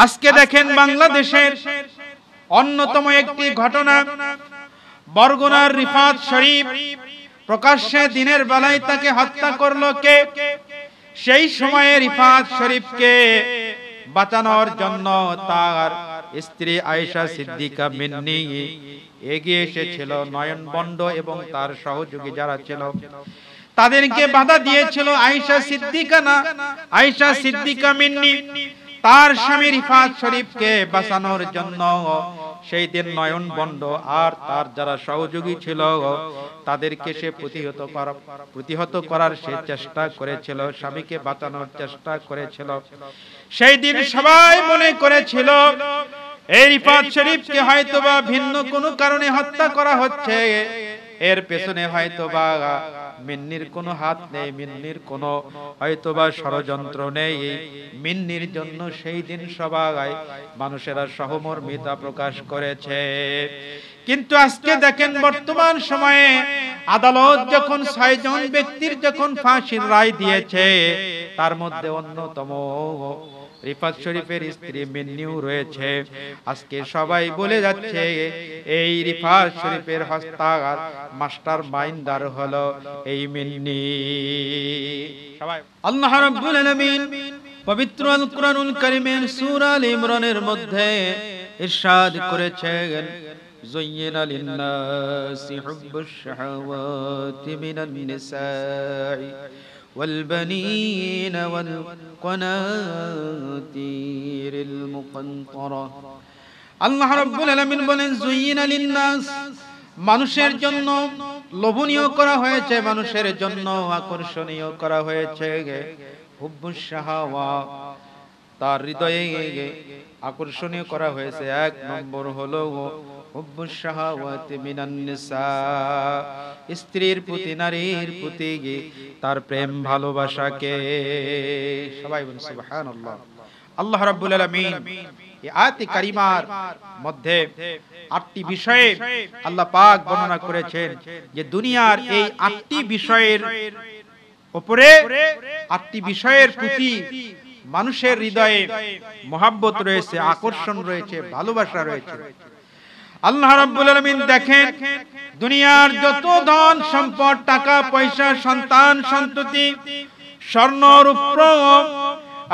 আজকে দেখেন বাংলাদেশের অন্যতম একটি ঘটনা, বরগুনার রিফাত শরীফ প্রকাশ্যে দিনের বেলায় তাকে হত্যা করলো কে? সেই সময়ে রিফাত শরীফকে বাঁচানোর জন্য তার স্ত্রী আয়েশা সিদ্দিকা মিন্নি এগিয়ে এসেছিল। নয়ন বন্ড এবং তার সহযোগী যারা ছিল তাদেরকে বাধা দিয়েছিল আয়েশা সিদ্দিকা না, আয়েশা সিদ্দিকা মিন্নি তার স্বামী রিফাত শরীফকে বাঁচানোর জন্য সেই দিন নয়ন বন্ড আর তার যারা সহযোগী ছিল তাদেরকে সে প্রতিহত করার সে চেষ্টা করেছিল, স্বামীকে বাঁচানোর চেষ্টা করেছিল। সেই দিন সবাই মনে করেছিল এই রিফাত শরীফকে হয়তোবা ভিন্ন কোনো কারণে হত্যা করা হচ্ছে, এর পেছনে হয়তোবা মিন্নির কোনো হাত নেই, মিন্নির কোনো হয়তোবা ষড়যন্ত্র নেই। মিন্নির জন্য সেই দিন সবাই মানুষেরা সহমর্মিতা প্রকাশ করেছে। কিন্তু আজকে দেখেন বর্তমান সময়ে আদালত যখন 6 জন ব্যক্তির যখন ফাঁসির রায় দিয়েছে, তার মধ্যে অন্যতম রিফাত শরীফের স্ত্রী মিন্নিও রয়েছে। আজকে সবাই বলে যাচ্ছে এই রিফাত শরীফের হত্যার মাস্টার মাইন্ডার হলো এই মিন্নি। সবাই আল্লাহ রাব্বুল আলামিন পবিত্র আল কুরআনুল কারীমের সূরা আল ইমরানের মধ্যে ইরশাদ করেছেন, যুয়্যিনা লিন-নাসি হুব্বুশ শাহাওয়াতি মিনান নিসাই والبنين والقناطير المقنطرة। আল্লাহ রাব্বুল আলামিন বলেন যুয়্যিনা লিন-নাস, মানুষের জন্য লোভনীয় করা হয়েছে, মানুষের জন্য আকর্ষণীয় করা হয়েছে হুব্বুশ শাহাওয়া, তার হৃদয়ে আকর্ষণীয় করা হয়েছে। 1 নম্বর হলো হুব্বুশ শাহাওয়াতি মিনান নিসা, স্ত্রীর প্রতি, নারীর প্রতি তার প্রেম ভালোবাসাকে। সবাই বলুন সুবহানাল্লাহ। আল্লাহ রাব্বুল আলামিন এই আয়াতে কারিমার মধ্যে 8টি বিষয়ে আল্লাহ পাক বর্ণনা করেছেন যে দুনিয়ার এই 8টি বিষয়ের উপরে 8টি বিষয়ের প্রতি মানুষের হৃদয়ে মহব্বত রয়েছে, আকর্ষণ রয়েছে, ভালোবাসা রয়েছে। আল্লাহ রাব্বুল আলামিন দেখেন দুনিয়ার যত ধন সম্পদ, টাকা পয়সা, সন্তান সন্ততি, স্বর্ণ রূপ্র,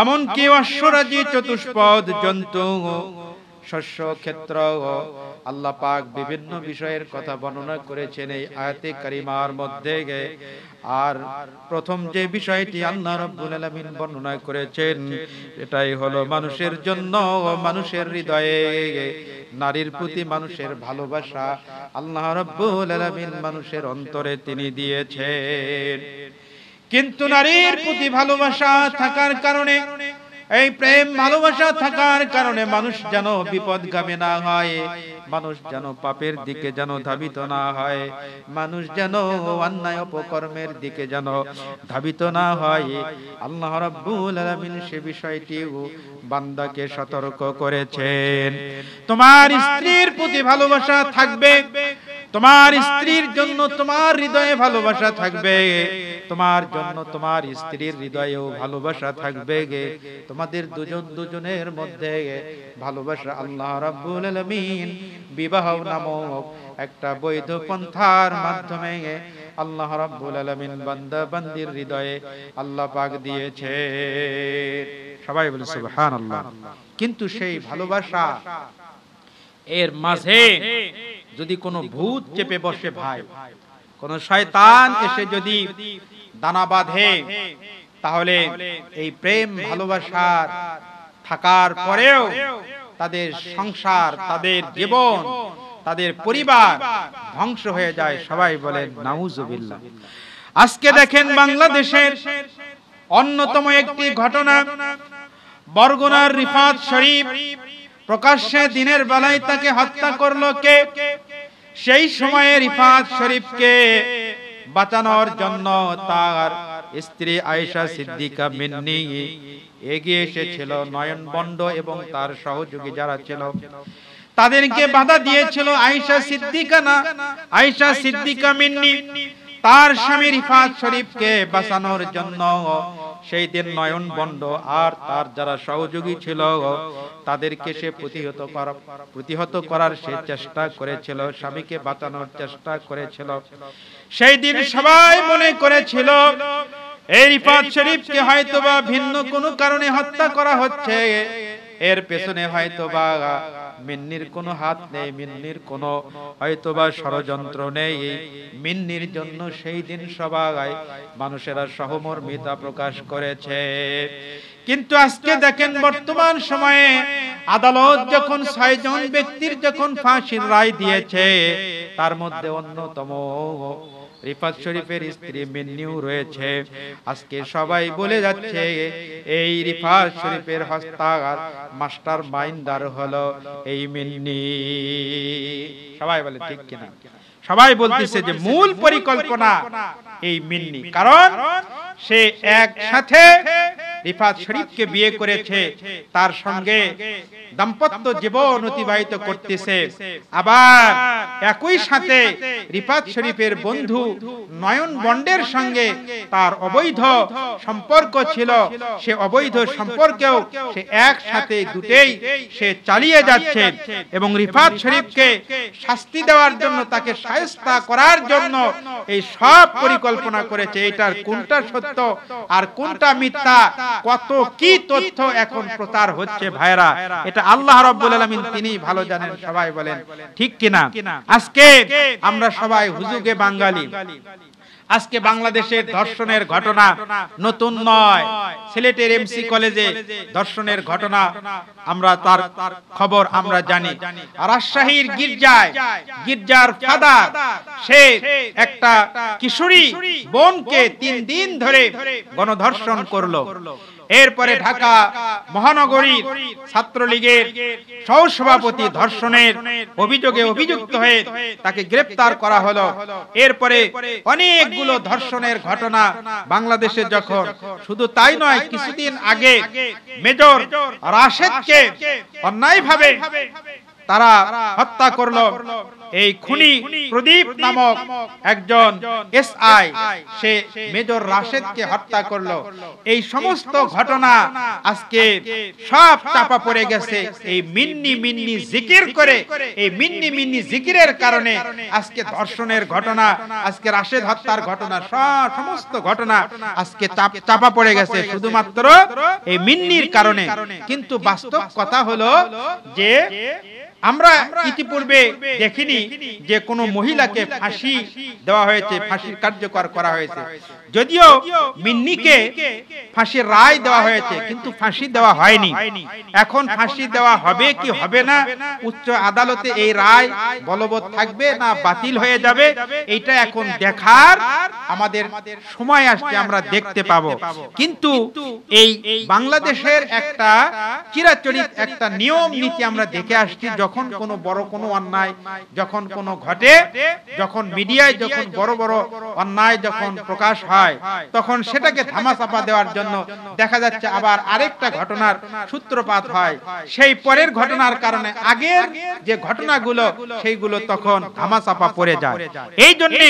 এমনকি অশ্বরাজি, চতুষ্পদ জন্তু, শস্য ক্ষেত্র, আল্লাহ পাক বিভিন্ন বিষয়ের কথা বর্ণনা করেছেন এই আয়াতে কারিমার মধ্যে। আর প্রথম যে বিষয়টি আল্লাহ রাব্বুল আলামিন বর্ণনা করেছেন এটাই হলো মানুষের জন্য, মানুষের হৃদয়ে নারীর প্রতি মানুষের ভালোবাসা আল্লাহ রাব্বুল আলামিন মানুষের অন্তরে তিনি দিয়েছেন। কিন্তু নারীর প্রতি ভালোবাসা থাকার কারণে, এই প্রেম ভালোবাসা থাকার কারণে মানুষ যেন বিপদগামী না হয়, মানুষ যেন পাপের দিকে যেন ধাবিত না হয়, মানুষ যেন অন্যায় অপকর্মের দিকে যেন ধাবিত না হয়, আল্লাহ রাব্বুল আলামিন সে বিষয়টিও বান্দাকে সতর্ক করেছেন। তোমার স্ত্রীর প্রতি ভালোবাসা থাকবে, তোমার স্ত্রীর জন্য তোমার হৃদয়ে ভালোবাসা থাকবে, তোমার জন্য তোমার স্ত্রীর হৃদয়েও ভালোবাসা থাকবে, তোমাদের দুজনের মধ্যে ভালোবাসা আল্লাহ রাব্বুল আলামিন বিবাহ নামক একটা বৈধ পন্থার মাধ্যমে আল্লাহ রাব্বুল আলামিন বান্দা বান্দির হৃদয়ে আল্লাহ পাক দিয়েছে। সবাই বলে সুবহানাল্লাহ। কিন্তু সেই ভালোবাসা এর মাঝে যদি কোনো ভূত চেপে বসে, ভাই কোন শয়তান এসে যদি দানা বাঁধে, তাহলে এই প্রেম ভালোবাসার থাকার পরেও তাদের সংসার, তাদের জীবন, তাদের পরিবার ধ্বংস হয়ে যায়। সবাই বলেন নাউজুবিল্লাহ। আজকে দেখেন বাংলাদেশের অন্যতম একটি ঘটনা, বরগুনার রিফাত শরীফ প্রকাশ্যে দিনের বেলায় তাকে হত্যা করলো কে? সেই সময়ে রিফাত শরীফকে বাঁচানোর জন্য তার স্ত্রী আয়েশা সিদ্দিকা মিন্নি এগিয়ে এসেছিল। নয়ন বন্ড এবং তার সহযোগী যারা ছিল তাদেরকে বাধা দিয়েছিল আয়েশা সিদ্দিকা না, আয়েশা সিদ্দিকা মিন্নি তার স্বামী রিফাত শরীফকে বাঁচানোর জন্য সেই দিন নয়ন বন্ড আর তার যারা সহযোগী ছিল তাদেরকে সে প্রতিহত করার সে চেষ্টা করেছিল, স্বামীকে বাঁচানোর চেষ্টা করেছিল। সেই দিন সবাই মনে করেছিল এই রিফাত শরীফকে হয়তোবা ভিন্ন কোনো কারণে হত্যা করা হচ্ছে, এর পেছনে হয়তোবা মিন্নির কোনো হাত নেই, মিন্নির কোনো হয়তোবা ষড়যন্ত্র নেই। মিন্নির জন্য সেই দিন সবাই মানুষেরা সহমর্মিতা প্রকাশ করেছে। কিন্তু আজকে দেখেন বর্তমান সময়ে আদালত যখন 6 জন ব্যক্তির যখন ফাঁসির রায় দিয়েছে, তার মধ্যে অন্যতম রিফাত শরীফের স্ত্রী মিন্নিও রয়েছে। আজকে সবাই বলে যাচ্ছে এই রিফাত শরীফের হত্যার মাস্টার মাইন্ডার হলো এই মিন্নি। সবাই বলে ঠিক কিনা? সবাই বলতেছে যে মূল পরিকল্পনা এই মিন্নি, কারণ সে একসাথে রিফাত শরীফকে বিয়ে করেছে, তার সঙ্গে দাম্পত্য জীবন অতিবাহিত করতেছে, আবার একই সাথে রিফাত শরীফের বন্ধু নয়ন বন্ডের সঙ্গে তার অবৈধ সম্পর্ক ছিল। সে অবৈধ সম্পর্কেও সে একসাথে দুটেই সে চালিয়ে যাচ্ছে এবং রিফাত শরীফকে শাস্তি দেওয়ার জন্য, তাকে শায়েস্তা করার জন্য এই সব পরিকল্পনা করেছে। এটার কোনটা সত্য আর কোনটা মিথ্যা, কত কি তথ্য এখন প্রচার হচ্ছে ভাইরা, এটা আল্লাহ রাব্বুল আলামিন তিনিই ভালো জানেন। সবাই বলেন ঠিক কিনা? আজকে আমরা সবাই হুজুগে বাঙালি। আজকে বাংলাদেশের ধর্ষণের ঘটনা নতুন নয়। সিলেটের এমসি কলেজে ধর্ষণের ঘটনা আমরা তার খবর আমরা জানি। রাজশাহীর গির্জার ফাদার সে একটা কিশোরী বোনকে 3 দিন ধরে গণধর্ষণ করলো। এরপরে ঢাকা মহানগরীর ছাত্রলীগের সহসভাপতি ধর্ষণের অভিযোগে অভিযুক্ত হয়ে তাকে গ্রেফতার করা হলো। এরপরে অনেকগুলো ধর্ষণের ঘটনা বাংলাদেশে যখন, শুধু তাই নয়, কিছুদিন আগে মেজর রাশেদকে অন্যায়ভাবে তারা হত্যা করলো। এই খুনি প্রদীপ নামক একজন এসআই সে মেজর রাশেদকে হত্যা করলো। এই সমস্ত ঘটনা আজকে সব চাপা পড়ে গেছে এই মিন্নি জিকির করে। এই মিন্নি জিকিরের কারণে আজকে ধর্ষণের ঘটনা, আজকে রাশেদ হত্যার ঘটনা, সমস্ত ঘটনা আজকে চাপা পড়ে গেছে শুধুমাত্র এই মিন্নির কারণে। কিন্তু বাস্তব কথা হলো যে আমরা ইতিপূর্বে দেখিনি যে কোনো মহিলাকে ফাঁসি দেওয়া হয়েছে, ফাঁসির কার্যকর করা হয়েছে। যদিও মিন্নিকে ফাঁসির রায় দেওয়া হয়েছে, কিন্তু ফাঁসি দেওয়া হয়নি। এখন ফাঁসি দেওয়া হবে কি হবে না, উচ্চ আদালতে এই রায় বলবৎ থাকবে না বাতিল হয়ে যাবে, এইটা এখন দেখার আমাদের সময় আসছে, আমরা দেখতে পাবো। কিন্তু এই বাংলাদেশের একটা চিরাচরিত একটা নিয়ম নীতি আমরা দেখে আসছি, যখন কোনো বড় কোনো অন্যায় যখন কোনো ঘটে, যখন মিডিয়ায় যখন বড় বড় অন্যায় যখন প্রকাশ হয়, তখন সেটাকে ধামাচাপা দেওয়ার জন্য দেখা যাচ্ছে আবার আরেকটা ঘটনার সূত্রপাত হয়। সেই পরের ঘটনার কারণে আগের যে ঘটনাগুলো সেইগুলো তখন ধামাচাপা পড়ে যায়। এই জন্য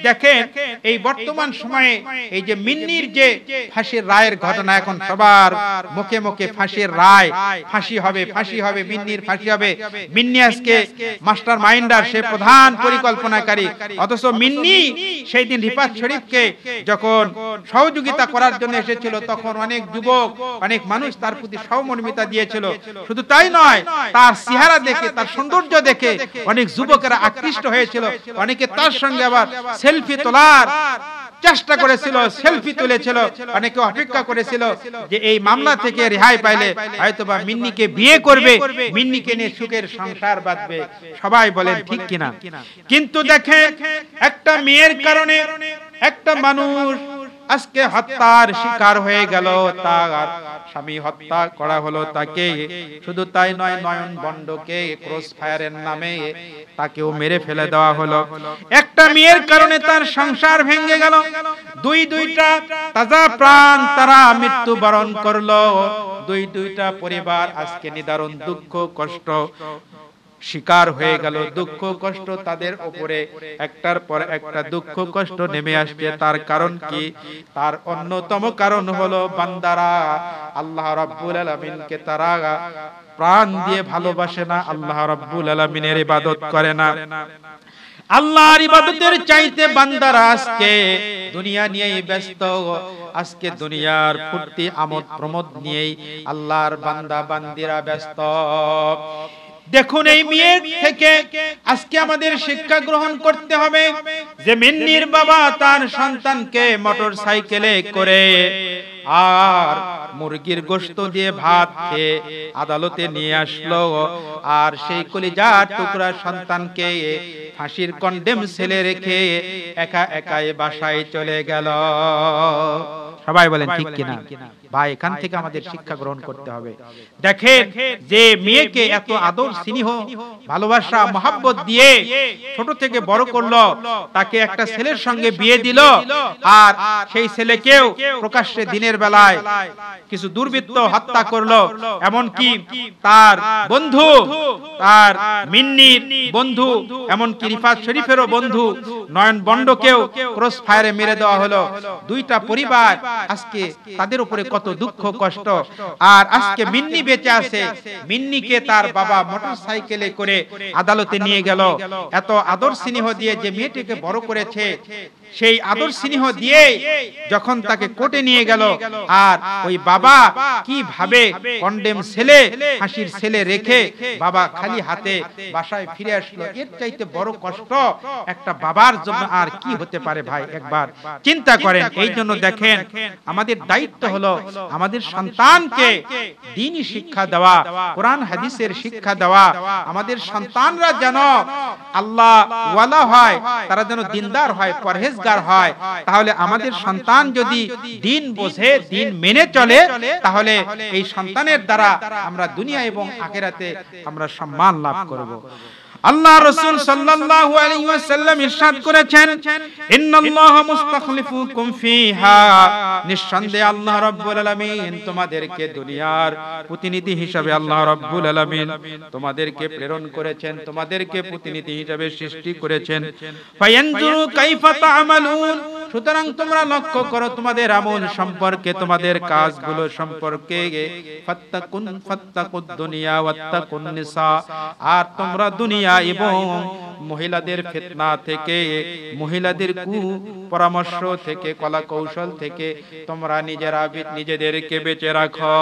দেখেন এই বর্তমান সময়ে এই যে মিন্নির যে ফাঁসির রায়ের ঘটনা, এখন সবার মুখে মুখে ফাঁসির রায়, ফাঁসি হবে, ফাঁসি হবে, মিন্নির ফাঁসি হবে। মিন্নি আজকে মাস্টার মাইন্ডার, সে প্রধান পরিকল্পনাকারী, অথচ মিন্নি সেই দিন রিফাত শরীফকে যখন সহযোগিতা করার জন্য এসেছিল, তখন অনেক যুবক, অনেক মানুষ তার প্রতি সহমর্মিতা দিয়েছিল। শুধু তাই নয়, তার চেহারা দেখে, তার সৌন্দর্য দেখে অনেক যুবকেরা আকৃষ্ট হয়েছিল। অনেকে তার সঙ্গে আবার সেলফি তোলার চেষ্টা করেছিল, সেলফি তুলেছিল। অনেকে অপেক্ষা করেছিল যে এই মামলা থেকে রেহাই পাইলে হয়তোবা মিন্নিকে বিয়ে করবে, মিন্নিকে নিয়ে সুখের সংসার বাঁধবে। সবাই বলেন ঠিক কিনা? কিন্তু দেখেন একটা মেয়ের কারণে একটা মানুষ আজকে হত্যার শিকার হয়ে গেল, তার স্বামী হত্যা করা হলো তাকে। শুধু তাই নয়, নয়ন বন্ডকে ক্রস ফায়ারের নামে তাকেও মেরে ফেলে দেওয়া হলো। একটা মেয়ের কারণে তার সংসার ভেঙে গেল। দুইটা তাজা প্রাণ তারা মৃত্যুবরণ করলো। দুইটা পরিবার আজকে নিদারুণ দুঃখ কষ্ট শিকার হয়ে গেল। দুঃখ কষ্ট তাদের উপরে একটার পর একটা দুঃখ কষ্ট নেমে আসছে। তার কারণ কি? তার অন্যতম কারণ হলো বান্দারা আল্লাহ রাব্বুল আলামিনকে তারা প্রাণ দিয়ে ভালোবাসে না, আল্লাহ রাব্বুল আলামিনের ইবাদত করে না। আল্লাহর ইবাদতের চাইতে বান্দারা আজকে দুনিয়া নিয়েই ব্যস্ত। আজকে দুনিয়ার ফুর্তি আমোদ প্রমোদ নিয়েই আল্লাহর বান্দা বান্দিরা ব্যস্ত। দেখুন, এই মেয়ের থেকে আজকে আমাদের শিক্ষা গ্রহণ করতে হবে যে মিন্নির বাবা তার সন্তানকে মোটর সাইকেলে করে আর মুরগির গোশত দিয়ে ভাত খেয়ে আদালতে নিয়ে আসলো, আর সেই কলিজার টুকরা সন্তানকে ফাঁসির কন্ডেম সেলে রেখে একা একাই বাসায় চলে গেল। সবাই বলেন ঠিক কিনা? ভাই, এখান থেকে আমাদের শিক্ষা গ্রহণ করতে হবে। দেখেন, যে মেয়েকে এত আদর স্নেহ ভালোবাসা মহব্বত দিয়ে ছোট থেকে বড় করলো, তাকে একটা ছেলের সঙ্গে বিয়ে দিল, আর সেই ছেলেকেও প্রকাশ্যে দিনের বেলায় কিছু দুর্বৃত্ত হত্যা করলো। এমনকি তার বন্ধু, তার মিন্নির বন্ধু, এমনকি রিফাত শরীফেরও বন্ধু নয়ন বন্ডকেও ক্রস ফায়ারে মেরে দেওয়া হলো। দুইটা পরিবার আজকে তাদের উপরে কত দুঃখ কষ্ট। আর আজকে মিন্নি বেঁচে আছে, মিন্নিকে তার বাবা মোটরসাইকেলে করে আদালতে নিয়ে গেল। এত আদর স্নেহ দিয়ে যে মেয়েটিকে বড় করেছে, সেই আদর স্নেহ দিয়ে যখন তাকে কোর্টে নিয়ে গেল, আর ওই বাবা কিভাবে কন্ডেম ছেলে ফাঁসির ছেলে রেখে বাবা খালি হাতে বাসায় ফিরে আসলো, এর চাইতে বড় কষ্ট একটা বাবার জন্য আর কি হতে পারে? ভাই, একবার চিন্তা করেন। এই জন্য দেখেন, আমাদের দায়িত্ব হলো আমাদের সন্তানকে দ্বীনি শিক্ষা দেওয়া, কোরআন হাদিসের শিক্ষা দেওয়া। আমাদের সন্তানরা যেন আল্লাহ ওয়ালা হয়, তারা যেন দিনদার হয়, পরহেজগার হয়। তাহলে আমাদের সন্তান যদি দিন বোঝে, দিন মেনে চলে, তাহলে এই সন্তানের দ্বারা আমরা দুনিয়া এবং আখিরাতে আমরা সম্মান লাভ করব। আল্লাহ রাসূল সাল্লাল্লাহু আলাইহি ওয়াসাল্লাম ইরশাদ করেছেন, ইন্নাল্লাহা মুস্তাখলিফুকুম ফিহা, নিঃসন্দেহে আল্লাহ রাব্বুল আলামিন তোমাদেরকে দুনিয়ার প্রতিনিধি হিসাবে আল্লাহ রাব্বুল আলামিন তোমাদেরকে প্রেরণ করেছেন, তোমাদেরকে প্রতিনিধি হিসাবে সৃষ্টি করেছেন। ফায়ানজুরু কাইফা তা'মালুন, সুতরাং তোমরা লক্ষ্য করো তোমাদের আমল সম্পর্কে, তোমাদের কাজগুলো সম্পর্কে। ফাত্তাকুদ দুনিয়া ওয়াত্তাকুন নিসা, আর তোমরা দুনিয়া এবং মহিলাদের ফিতনা থেকে, মহিলাদের কুপরামর্শ থেকে, কলা কৌশল থেকে তোমরা নিজেদেরকে বেঁচে রাখো।